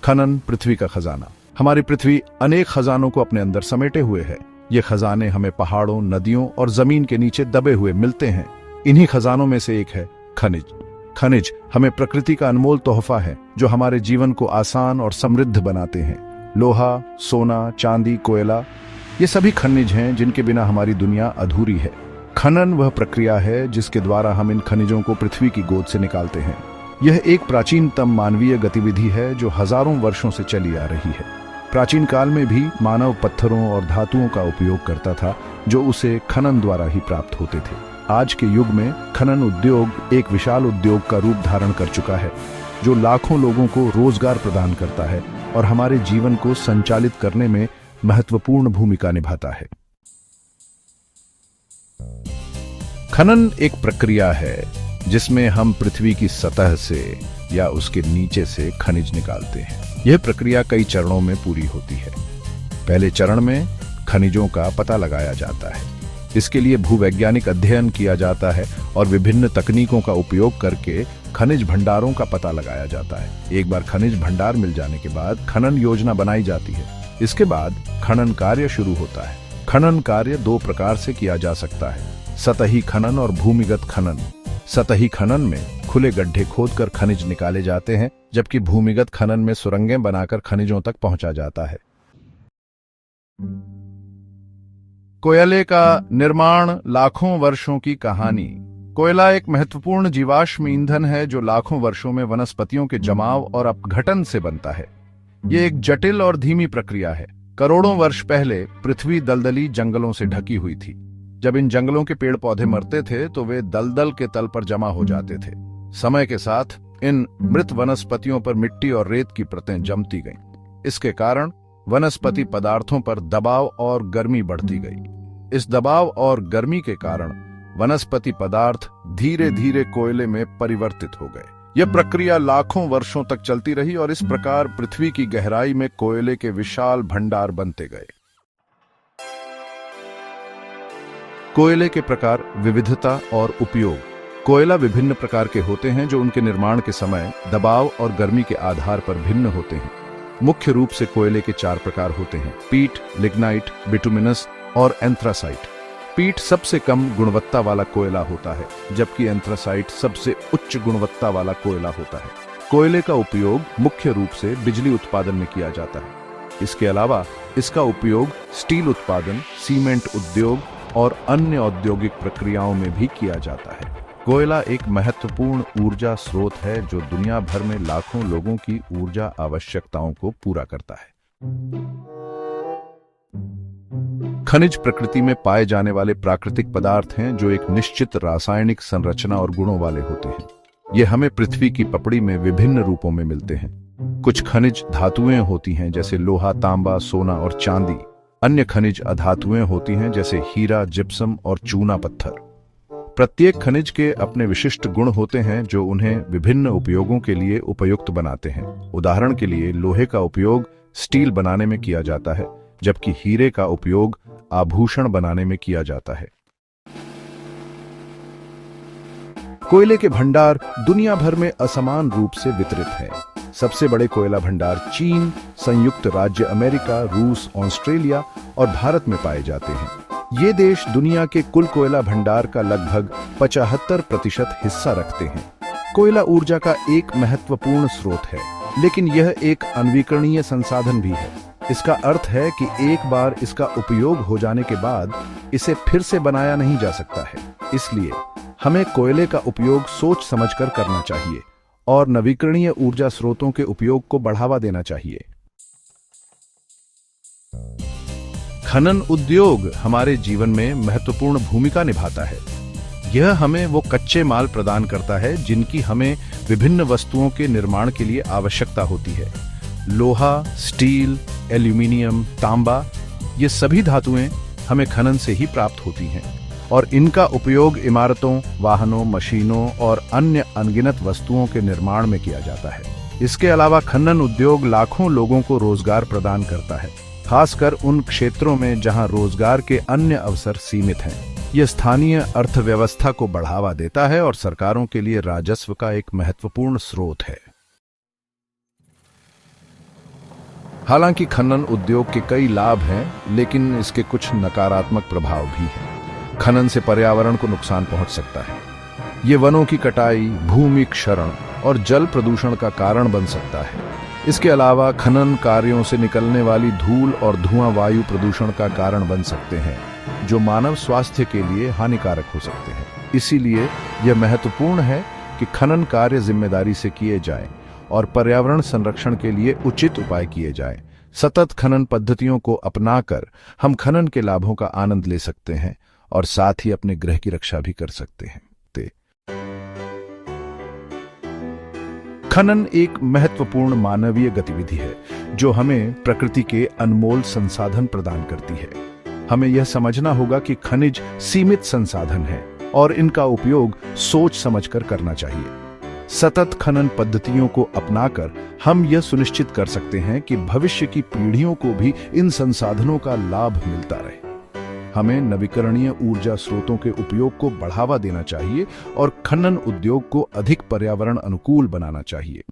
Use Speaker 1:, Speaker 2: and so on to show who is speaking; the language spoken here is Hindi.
Speaker 1: खनन पृथ्वी का खजाना। हमारी पृथ्वी अनेक खजानों को अपने अंदर समेटे हुए है। ये खजाने हमें पहाड़ों, नदियों और जमीन के नीचे दबे हुए मिलते हैं। इन्हीं खजानों में से एक है खनिज। खनिज हमें प्रकृति का अनमोल तोहफा है जो हमारे जीवन को आसान और समृद्ध बनाते हैं। लोहा, सोना, चांदी, कोयला, ये सभी खनिज हैं जिनके बिना हमारी दुनिया अधूरी है। खनन वह प्रक्रिया है जिसके द्वारा हम इन खनिजों को पृथ्वी की गोद से निकालते हैं। यह एक प्राचीनतम मानवीय गतिविधि है जो हजारों वर्षों से चली आ रही है। प्राचीन काल में भी मानव पत्थरों और धातुओं का उपयोग करता था जो उसे खनन द्वारा ही प्राप्त होते थे। आज के युग में खनन उद्योग एक विशाल उद्योग का रूप धारण कर चुका है जो लाखों लोगों को रोजगार प्रदान करता है और हमारे जीवन को संचालित करने में महत्वपूर्ण भूमिका निभाता है। खनन एक प्रक्रिया है जिसमें हम पृथ्वी की सतह से या उसके नीचे से खनिज निकालते हैं। यह प्रक्रिया कई चरणों में पूरी होती है। पहले चरण में खनिजों का पता लगाया जाता है। इसके लिए भूवैज्ञानिक अध्ययन किया जाता है और विभिन्न तकनीकों का उपयोग करके खनिज भंडारों का पता लगाया जाता है। एक बार खनिज भंडार मिल जाने के बाद खनन योजना बनाई जाती है। इसके बाद खनन कार्य शुरू होता है। खनन कार्य दो प्रकार से किया जा सकता है, सतही खनन और भूमिगत खनन। सतही खनन में खुले गड्ढे खोदकर खनिज निकाले जाते हैं, जबकि भूमिगत खनन में सुरंगें बनाकर खनिजों तक पहुंचा जाता है। कोयले का निर्माण, लाखों वर्षों की कहानी। कोयला एक महत्वपूर्ण जीवाश्म ईंधन है जो लाखों वर्षों में वनस्पतियों के जमाव और अपघटन से बनता है। ये एक जटिल और धीमी प्रक्रिया है। करोड़ों वर्ष पहले पृथ्वी दलदली जंगलों से ढकी हुई थी। जब इन जंगलों के पेड़ पौधे मरते थे तो वे दलदल के तल पर जमा हो जाते थे। समय के साथ इन मृत वनस्पतियों पर मिट्टी और रेत की परतें जमती गईं। इसके कारण वनस्पति पदार्थों पर दबाव और गर्मी बढ़ती गई। इस दबाव और गर्मी के कारण वनस्पति पदार्थ धीरे धीरे कोयले में परिवर्तित हो गए। यह प्रक्रिया लाखों वर्षों तक चलती रही और इस प्रकार पृथ्वी की गहराई में कोयले के विशाल भंडार बनते गए। कोयले के प्रकार, विविधता और उपयोग। कोयला विभिन्न प्रकार के होते हैं जो उनके निर्माण के समय दबाव और गर्मी के आधार पर भिन्न होते हैं। मुख्य रूप से कोयले के 4 प्रकार होते हैं: पीट, लिग्नाइट, बिटुमिनस और एंथ्रासाइट। पीट सबसे कम गुणवत्ता वाला कोयला होता है, जबकि एंथ्रासाइट सबसे उच्च गुणवत्ता वाला कोयला होता है। कोयले का उपयोग मुख्य रूप से बिजली उत्पादन में किया जाता है। इसके अलावा इसका उपयोग स्टील उत्पादन, सीमेंट उद्योग और अन्य औद्योगिक प्रक्रियाओं में भी किया जाता है। कोयला एक महत्वपूर्ण ऊर्जा स्रोत है जो दुनिया भर में लाखों लोगों की ऊर्जा आवश्यकताओं को पूरा करता है। खनिज प्रकृति में पाए जाने वाले प्राकृतिक पदार्थ हैं जो एक निश्चित रासायनिक संरचना और गुणों वाले होते हैं। ये हमें पृथ्वी की पपड़ी में विभिन्न रूपों में मिलते हैं। कुछ खनिज धातुएं होती हैं जैसे लोहा, तांबा, सोना और चांदी। अन्य खनिज अधातुएं होती हैं जैसे हीरा, जिप्सम और चूना पत्थर। प्रत्येक खनिज के अपने विशिष्ट गुण होते हैं जो उन्हें विभिन्न उपयोगों के लिए उपयुक्त बनाते हैं। उदाहरण के लिए लोहे का उपयोग स्टील बनाने में किया जाता है, जबकि हीरे का उपयोग आभूषण बनाने में किया जाता है। कोयले के भंडार दुनिया भर में असमान रूप से वितरित हैं। सबसे बड़े कोयला भंडार चीन, संयुक्त राज्य अमेरिका, रूस, ऑस्ट्रेलिया और भारत में पाए जाते हैं। ये देश दुनिया के कुल कोयला भंडार का लगभग 75% हिस्सा रखते हैं। कोयला ऊर्जा का एक महत्वपूर्ण स्रोत है, लेकिन यह एक अनवीकरणीय संसाधन भी है। इसका अर्थ है कि एक बार इसका उपयोग हो जाने के बाद इसे फिर से बनाया नहीं जा सकता है। इसलिए हमें कोयले का उपयोग सोच समझकर करना चाहिए और नवीकरणीय ऊर्जा स्रोतों के उपयोग को बढ़ावा देना चाहिए। खनन उद्योग हमारे जीवन में महत्वपूर्ण भूमिका निभाता है। यह हमें वो कच्चे माल प्रदान करता है जिनकी हमें विभिन्न वस्तुओं के निर्माण के लिए आवश्यकता होती है। लोहा, स्टील, एल्यूमिनियम, तांबा, ये सभी धातुएं हमें खनन से ही प्राप्त होती हैं और इनका उपयोग इमारतों, वाहनों, मशीनों और अन्य अनगिनत वस्तुओं के निर्माण में किया जाता है। इसके अलावा खनन उद्योग लाखों लोगों को रोजगार प्रदान करता है, खासकर उन क्षेत्रों में जहां रोजगार के अन्य अवसर सीमित हैं। यह स्थानीय अर्थव्यवस्था को बढ़ावा देता है और सरकारों के लिए राजस्व का एक महत्वपूर्ण स्रोत है। हालांकि खनन उद्योग के कई लाभ हैं, लेकिन इसके कुछ नकारात्मक प्रभाव भी हैं। खनन से पर्यावरण को नुकसान पहुंच सकता है। ये वनों की कटाई, भूमि क्षरण और जल प्रदूषण का कारण बन सकता है। इसके अलावा खनन कार्यों से निकलने वाली धूल और धुआं वायु प्रदूषण का कारण बन सकते हैं, जो मानव स्वास्थ्य के लिए हानिकारक हो सकते हैं। इसीलिए यह महत्वपूर्ण है कि खनन कार्य जिम्मेदारी से किए जाएं और पर्यावरण संरक्षण के लिए उचित उपाय किए जाएं। सतत खनन पद्धतियों को अपनाकर हम खनन के लाभों का आनंद ले सकते हैं और साथ ही अपने ग्रह की रक्षा भी कर सकते हैं। खनन एक महत्वपूर्ण मानवीय गतिविधि है जो हमें प्रकृति के अनमोल संसाधन प्रदान करती है। हमें यह समझना होगा कि खनिज सीमित संसाधन है और इनका उपयोग सोच समझकर करना चाहिए। सतत खनन पद्धतियों को अपनाकर हम यह सुनिश्चित कर सकते हैं कि भविष्य की पीढ़ियों को भी इन संसाधनों का लाभ मिलता रहे। हमें नवीकरणीय ऊर्जा स्रोतों के उपयोग को बढ़ावा देना चाहिए और खनन उद्योग को अधिक पर्यावरण अनुकूल बनाना चाहिए।